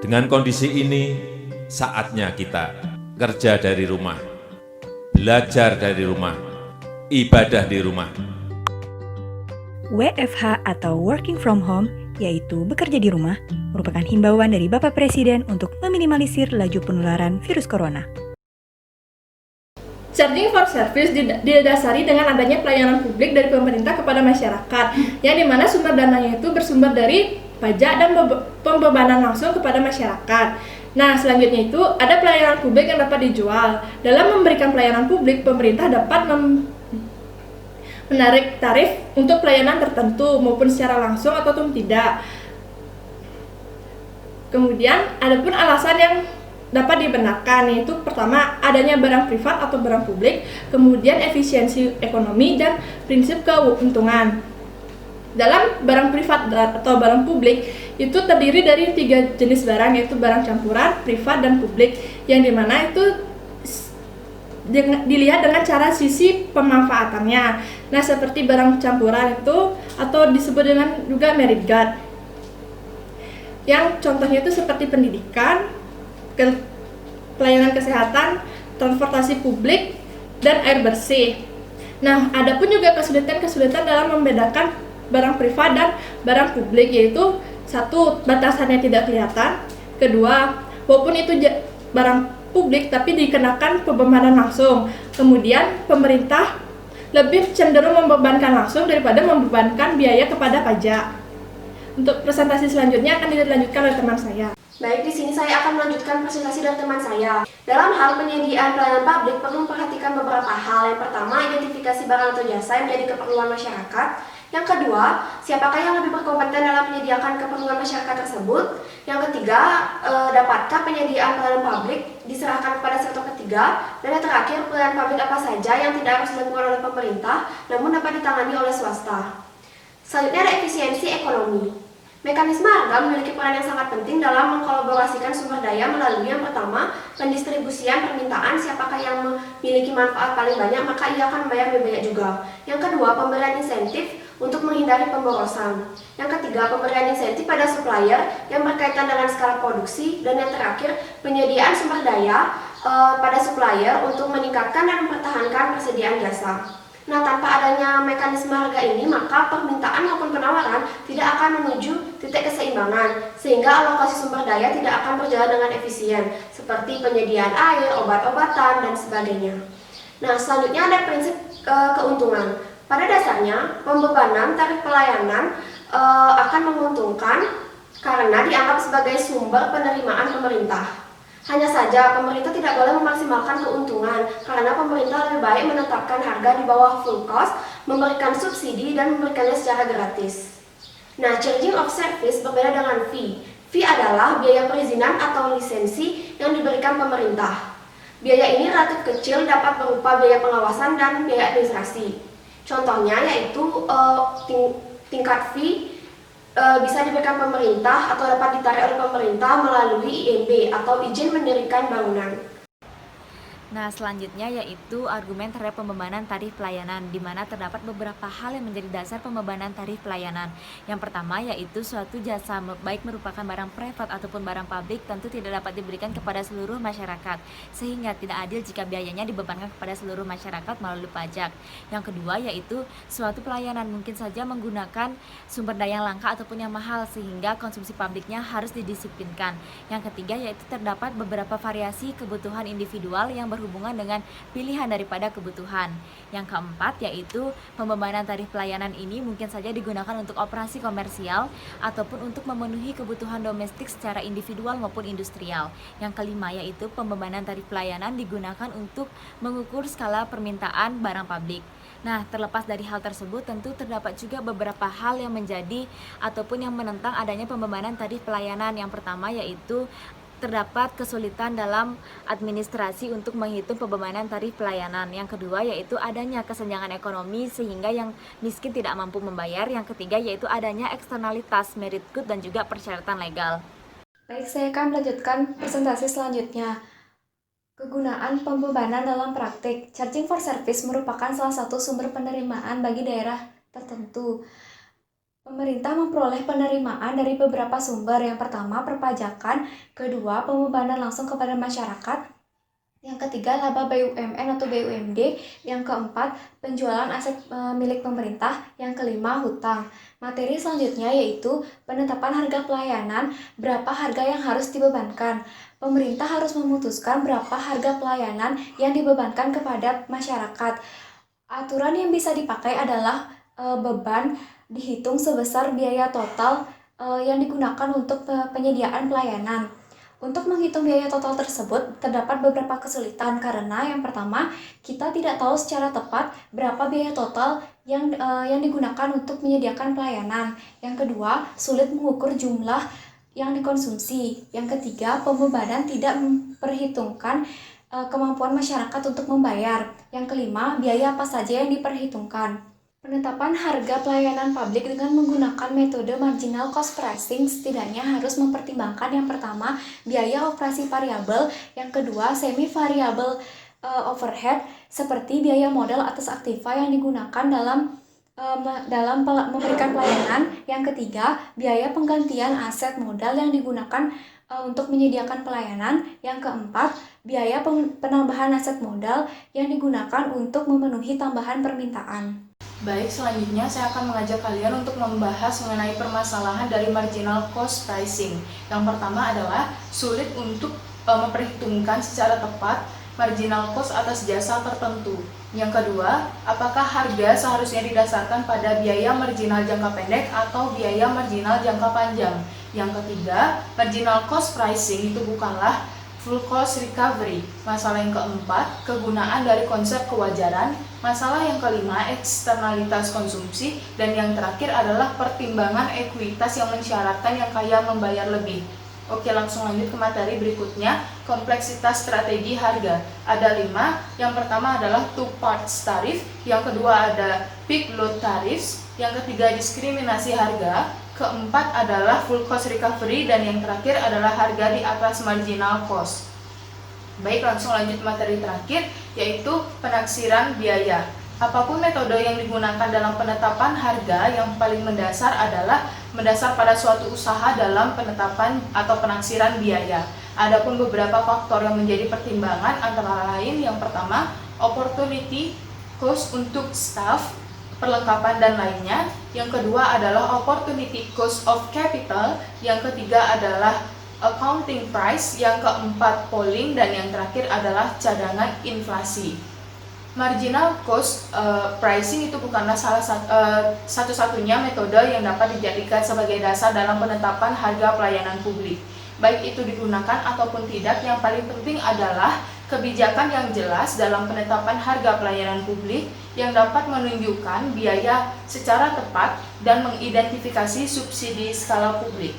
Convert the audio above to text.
Dengan kondisi ini, saatnya kita kerja dari rumah, belajar dari rumah, ibadah di rumah. WFH atau Working from Home, yaitu bekerja di rumah, merupakan himbauan dari Bapak Presiden untuk meminimalisir laju penularan virus corona. Charging for Service didasari dengan adanya pelayanan publik dari pemerintah kepada masyarakat, yang dimana sumber dananya itu bersumber dari pajak dan pembebanan langsung kepada masyarakat. Nah, selanjutnya itu ada pelayanan publik yang dapat dijual. Dalam memberikan pelayanan publik, pemerintah dapat menarik tarif untuk pelayanan tertentu maupun secara langsung ataupun tidak. Kemudian, ada pun alasan yang dapat dibenarkan, yaitu pertama adanya barang privat atau barang publik, kemudian efisiensi ekonomi dan prinsip keuntungan. Dalam barang privat atau barang publik itu terdiri dari 3 jenis barang, yaitu barang campuran, privat, dan publik, yang dimana itu dilihat dengan cara sisi pemanfaatannya. Nah, seperti barang campuran itu atau disebut dengan juga merit guard, yang contohnya itu seperti pendidikan, pelayanan kesehatan, transportasi publik, dan air bersih. Nah, ada pun juga kesulitan-kesulitan dalam membedakan barang privat dan barang publik, yaitu satu, batasannya tidak kelihatan. Kedua, walaupun itu barang publik tapi dikenakan pembebanan langsung. Kemudian pemerintah lebih cenderung membebankan langsung daripada membebankan biaya kepada pajak. Untuk presentasi selanjutnya akan dilanjutkan oleh teman saya. Baik, di sini saya akan melanjutkan presentasi dari teman saya. Dalam hal penyediaan pelayanan publik perlu memperhatikan beberapa hal. Yang pertama, identifikasi barang atau jasa yang menjadi keperluan masyarakat. Yang kedua, siapakah yang lebih berkompeten dalam menyediakan keperluan masyarakat tersebut. Yang ketiga, dapatkah penyediaan pelayanan publik diserahkan kepada sektor ketiga. Dan yang terakhir, pelayanan publik apa saja yang tidak harus dilakukan oleh pemerintah, namun dapat ditangani oleh swasta. Selanjutnya ada efisiensi ekonomi. Mekanisme harga memiliki peran yang sangat penting dalam mengkolaborasikan sumber daya melalui yang pertama, pendistribusian permintaan. Siapakah yang memiliki manfaat paling banyak, maka ia akan membayar lebih banyak juga. Yang kedua, pemberian insentif untuk menghindari pemborosan. Yang ketiga, pemberian insentif pada supplier yang berkaitan dengan skala produksi. Dan yang terakhir, penyediaan sumber daya pada supplier untuk meningkatkan dan mempertahankan persediaan jasa. Nah, tanpa adanya mekanisme harga ini, maka permintaan maupun penawaran tidak akan menuju titik keseimbangan, sehingga alokasi sumber daya tidak akan berjalan dengan efisien, seperti penyediaan air, obat-obatan, dan sebagainya. Nah, selanjutnya ada prinsip keuntungan. Pada dasarnya, pembebanan tarif pelayanan akan menguntungkan karena dianggap sebagai sumber penerimaan pemerintah. Hanya saja, pemerintah tidak boleh memaksimalkan keuntungan karena pemerintah lebih baik menetapkan harga di bawah full cost, memberikan subsidi, dan memberikannya secara gratis. Nah, charging of service berbeda dengan fee. Fee adalah biaya perizinan atau lisensi yang diberikan pemerintah. Biaya ini relatif kecil, dapat berupa biaya pengawasan dan biaya administrasi. Contohnya yaitu tingkat fee bisa diberikan pemerintah atau dapat ditarik oleh pemerintah melalui IMB atau izin mendirikan bangunan. Nah, selanjutnya yaitu argumen terhadap pembebanan tarif pelayanan, di mana terdapat beberapa hal yang menjadi dasar pembebanan tarif pelayanan. Yang pertama yaitu suatu jasa, baik merupakan barang privat ataupun barang publik, tentu tidak dapat diberikan kepada seluruh masyarakat, sehingga tidak adil jika biayanya dibebankan kepada seluruh masyarakat melalui pajak. Yang kedua yaitu suatu pelayanan mungkin saja menggunakan sumber daya yang langka ataupun yang mahal, sehingga konsumsi publiknya harus didisiplinkan. Yang ketiga yaitu terdapat beberapa variasi kebutuhan individual yang berhubungan dengan pilihan daripada kebutuhan. Yang keempat yaitu pembebanan tarif pelayanan ini mungkin saja digunakan untuk operasi komersial ataupun untuk memenuhi kebutuhan domestik secara individual maupun industrial. Yang kelima yaitu pembebanan tarif pelayanan digunakan untuk mengukur skala permintaan barang publik. Nah, terlepas dari hal tersebut, tentu terdapat juga beberapa hal yang menjadi ataupun yang menentang adanya pembebanan tarif pelayanan. Yang pertama yaitu terdapat kesulitan dalam administrasi untuk menghitung pembebanan tarif pelayanan. Yang kedua yaitu adanya kesenjangan ekonomi sehingga yang miskin tidak mampu membayar. Yang ketiga yaitu adanya eksternalitas merit good dan juga persyaratan legal. Baik, saya akan melanjutkan presentasi selanjutnya. Kegunaan pembebanan dalam praktik. Charging for service merupakan salah satu sumber penerimaan bagi daerah tertentu. Pemerintah memperoleh penerimaan dari beberapa sumber. Yang pertama, perpajakan, kedua, pembebanan langsung kepada masyarakat, yang ketiga, laba BUMN atau BUMD, yang keempat, penjualan aset milik pemerintah, yang kelima, hutang. Materi selanjutnya yaitu penetapan harga pelayanan, berapa harga yang harus dibebankan. Pemerintah harus memutuskan berapa harga pelayanan yang dibebankan kepada masyarakat. Aturan yang bisa dipakai adalah beban dihitung sebesar biaya total yang digunakan untuk penyediaan pelayanan. Untuk menghitung biaya total tersebut, terdapat beberapa kesulitan karena yang pertama, kita tidak tahu secara tepat berapa biaya total yang digunakan untuk menyediakan pelayanan. Yang kedua, sulit mengukur jumlah yang dikonsumsi. Yang ketiga, pembebanan tidak memperhitungkan kemampuan masyarakat untuk membayar. Yang kelima, biaya apa saja yang diperhitungkan. Penetapan harga pelayanan publik dengan menggunakan metode marginal cost pricing setidaknya harus mempertimbangkan yang pertama, biaya operasi variabel, yang kedua, semi variabel overhead seperti biaya modal atas aktiva yang digunakan dalam memberikan pelayanan, yang ketiga, biaya penggantian aset modal yang digunakan untuk menyediakan pelayanan, yang keempat, biaya penambahan aset modal yang digunakan untuk memenuhi tambahan permintaan. Baik, selanjutnya saya akan mengajak kalian untuk membahas mengenai permasalahan dari marginal cost pricing. Yang pertama adalah sulit untuk memperhitungkan secara tepat marginal cost atas jasa tertentu. Yang kedua, apakah harga seharusnya didasarkan pada biaya marginal jangka pendek atau biaya marginal jangka panjang. Yang ketiga, marginal cost pricing itu bukanlah full cost recovery. Masalah yang keempat, kegunaan dari konsep kewajaran. Masalah yang kelima, eksternalitas konsumsi. Dan yang terakhir adalah pertimbangan ekuitas yang mensyaratkan yang kaya membayar lebih. Oke, langsung lanjut ke materi berikutnya, kompleksitas strategi harga. Ada 5, yang pertama adalah two parts tarif, yang kedua ada peak load tariffs, yang ketiga diskriminasi harga, keempat adalah full cost recovery, dan yang terakhir adalah harga di atas marginal cost. Baik, langsung lanjut materi terakhir, yaitu penaksiran biaya. Apapun metode yang digunakan dalam penetapan harga, yang paling mendasar adalah mendasar pada suatu usaha dalam penetapan atau penaksiran biaya. Adapun beberapa faktor yang menjadi pertimbangan antara lain, yang pertama, opportunity cost untuk staff, perlengkapan dan lainnya. Yang kedua adalah opportunity cost of capital. Yang ketiga adalah accounting price. Yang keempat polling, dan yang terakhir adalah cadangan inflasi. Marginal cost pricing itu bukanlah satu-satunya metode yang dapat dijadikan sebagai dasar dalam penetapan harga pelayanan publik. Baik itu digunakan ataupun tidak, yang paling penting adalah kebijakan yang jelas dalam penetapan harga pelayanan publik yang dapat menunjukkan biaya secara tepat dan mengidentifikasi subsidi skala publik.